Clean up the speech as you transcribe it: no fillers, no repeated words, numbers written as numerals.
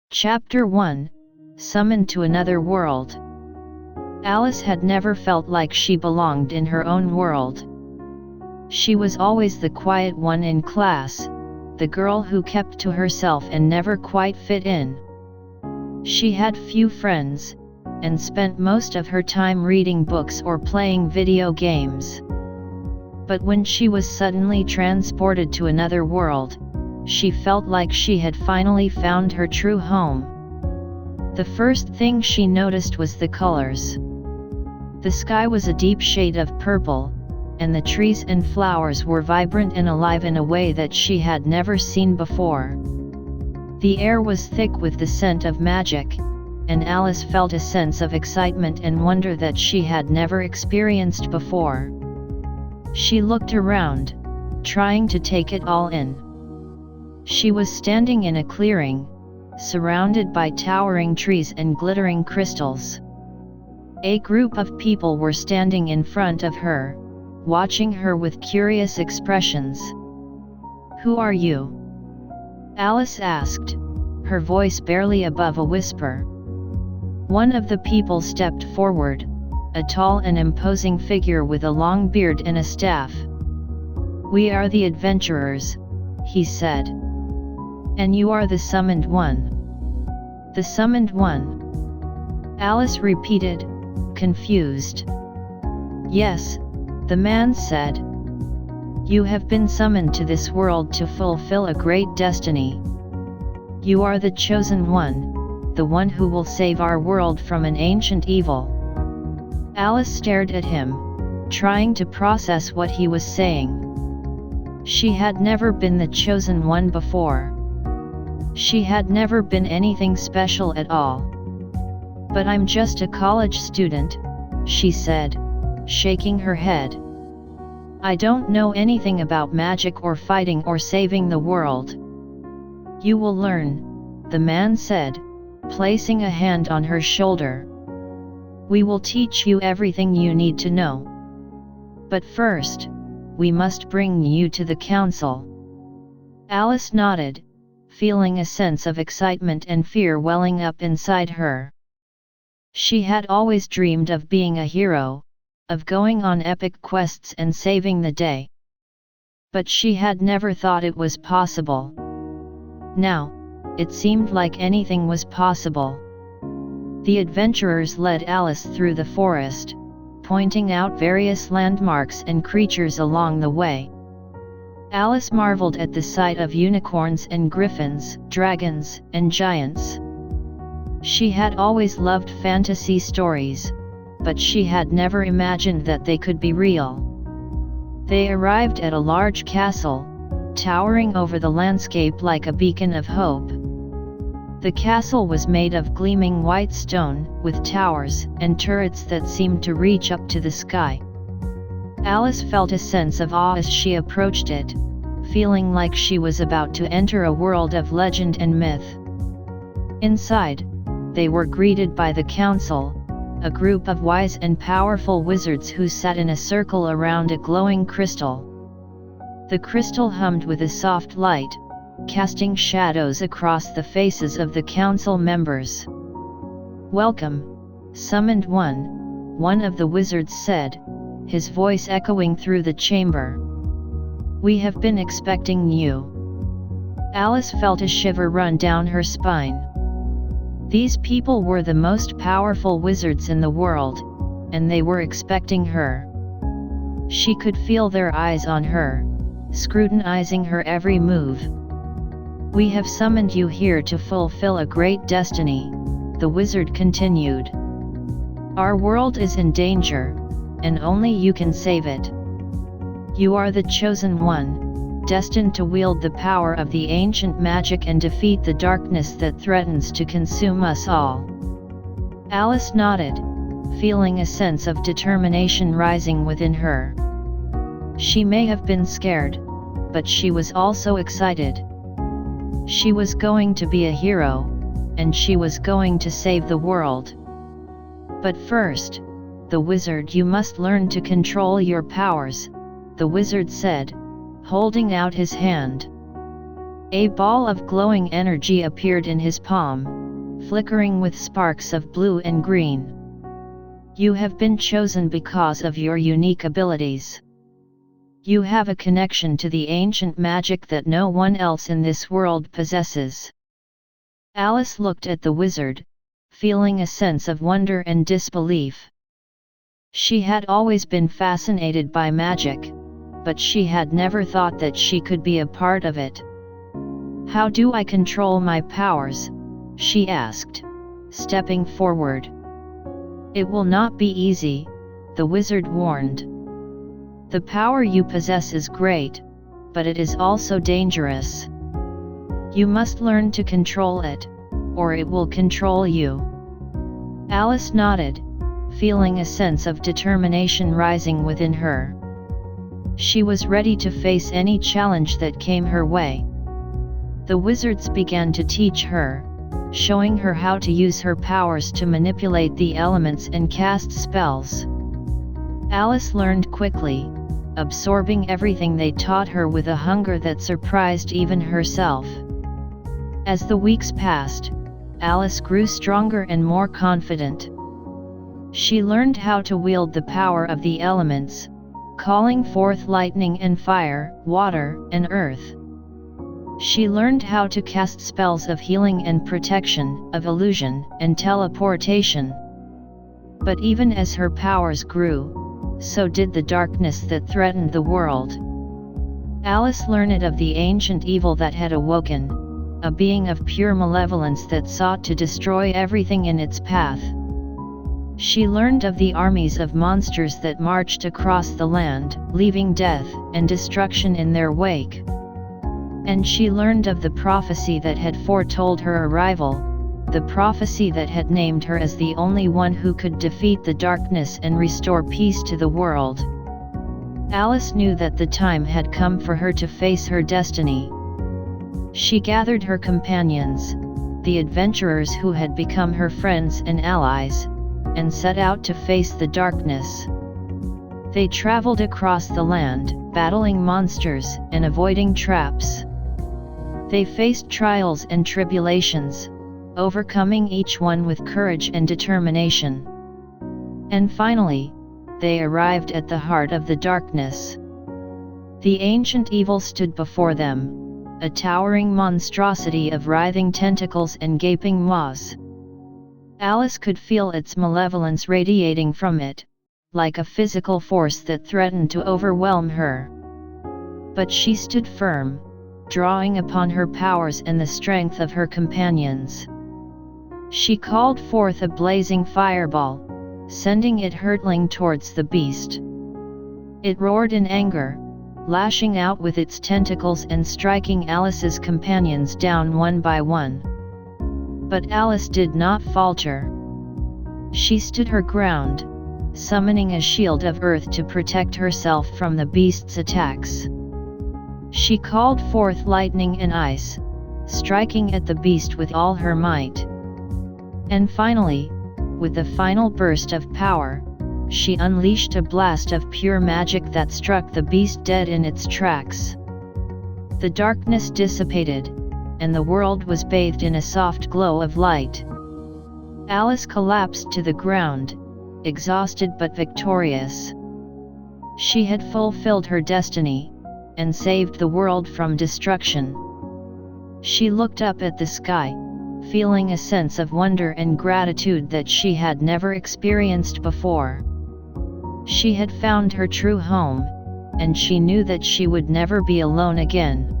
Chapter 1 Summoned to Another World. Alice had never felt like she belonged in her own world. She was always the quiet one in class, the girl who kept to herself and never quite fit in. She had few friends, and spent most of her time reading books or playing video games. But when she was suddenly transported to another world, she felt like she had finally found her true home. The first thing she noticed was the colors. The sky was a deep shade of purple, and the trees and flowers were vibrant and alive in a way that she had never seen before. The air was thick with the scent of magic, and Alice felt a sense of excitement and wonder that she had never experienced before. She looked around, trying to take it all in. She was standing in a clearing, surrounded by towering trees and glittering crystals. A group of people were standing in front of her, watching her with curious expressions. "Who are you?" Alice asked, her voice barely above a whisper. One of the people stepped forward, a tall and imposing figure with a long beard and a staff. "We are the adventurers," he said. "And you are the summoned one." "The summoned one?" Alice repeated, confused. "Yes," the man said. "You have been summoned to this world to fulfill a great destiny. You are the chosen one, the one who will save our world from an ancient evil." Alice stared at him, trying to process what he was saying. She had never been the chosen one before. She had never been anything special at all. "But I'm just a college student," she said, shaking her head. "I don't know anything about magic or fighting or saving the world." "You will learn," the man said, placing a hand on her shoulder. "We will teach you everything you need to know. But first, we must bring you to the council." Alice nodded, feeling a sense of excitement and fear welling up inside her. She had always dreamed of being a hero, of going on epic quests and saving the day. But she had never thought it was possible. Now, it seemed like anything was possible. The adventurers led Alice through the forest, pointing out various landmarks and creatures along the way. Alice marveled at the sight of unicorns and griffins, dragons, and giants. She had always loved fantasy stories, but she had never imagined that they could be real. They arrived at a large castle, towering over the landscape like a beacon of hope. The castle was made of gleaming white stone, with towers and turrets that seemed to reach up to the sky. Alice felt a sense of awe as she approached it, feeling like she was about to enter a world of legend and myth. Inside, they were greeted by the council, a group of wise and powerful wizards who sat in a circle around a glowing crystal. The crystal hummed with a soft light, casting shadows across the faces of the council members. "Welcome, summoned one of the wizards said, his voice echoing through the chamber. "We have been expecting you." Alice felt a shiver run down her spine. These people were the most powerful wizards in the world, and they were expecting her. She could feel their eyes on her, scrutinizing her every move. "We have summoned you here to fulfill a great destiny," the wizard continued. "Our world is in danger, and only you can save it. You are the chosen one, destined to wield the power of the ancient magic and defeat the darkness that threatens to consume us all." Alice nodded, feeling a sense of determination rising within her. She may have been scared, but she was also excited. She was going to be a hero, and she was going to save the world. "But first, the wizard, you must learn to control your powers," the wizard said, holding out his hand. A ball of glowing energy appeared in his palm, flickering with sparks of blue and green. You have been chosen because of your unique abilities. You have a connection to the ancient magic that no one else in this world possesses. Alice looked at the wizard, feeling a sense of wonder and disbelief. She had always been fascinated by magic, but she had never thought that she could be a part of it. "How do I control my powers?" she asked, stepping forward. "It will not be easy," the wizard warned. "The power you possess is great, but it is also dangerous. You must learn to control it, or it will control you." Alice nodded, feeling a sense of determination rising within her. She was ready to face any challenge that came her way. The wizards began to teach her, showing her how to use her powers to manipulate the elements and cast spells. Alice learned quickly, absorbing everything they taught her with a hunger that surprised even herself. As the weeks passed, Alice grew stronger and more confident. She learned how to wield the power of the elements, calling forth lightning and fire, water and earth. She learned how to cast spells of healing and protection, of illusion and teleportation. But even as her powers grew, so did the darkness that threatened the world. Alice learned of the ancient evil that had awoken, a being of pure malevolence that sought to destroy everything in its path. She learned of the armies of monsters that marched across the land, leaving death and destruction in their wake. And she learned of the prophecy that had foretold her arrival, the prophecy that had named her as the only one who could defeat the darkness and restore peace to the world. Alice knew that the time had come for her to face her destiny. She gathered her companions, the adventurers who had become her friends and allies, and set out to face the darkness. They traveled across the land, battling monsters and avoiding traps. They faced trials and tribulations, overcoming each one with courage and determination. And finally, they arrived at the heart of the darkness. The ancient evil stood before them, a towering monstrosity of writhing tentacles and gaping maws. Alice could feel its malevolence radiating from it, like a physical force that threatened to overwhelm her. But she stood firm, drawing upon her powers and the strength of her companions. She called forth a blazing fireball, sending it hurtling towards the beast. It roared in anger, lashing out with its tentacles and striking Alice's companions down one by one. But Alice did not falter. She stood her ground, summoning a shield of earth to protect herself from the beast's attacks. She called forth lightning and ice, striking at the beast with all her might. And finally, with a final burst of power, she unleashed a blast of pure magic that struck the beast dead in its tracks. The darkness dissipated, and the world was bathed in a soft glow of light. Alice collapsed to the ground, exhausted but victorious. She had fulfilled her destiny, and saved the world from destruction. She looked up at the sky, feeling a sense of wonder and gratitude that she had never experienced before. She had found her true home, and she knew that she would never be alone again.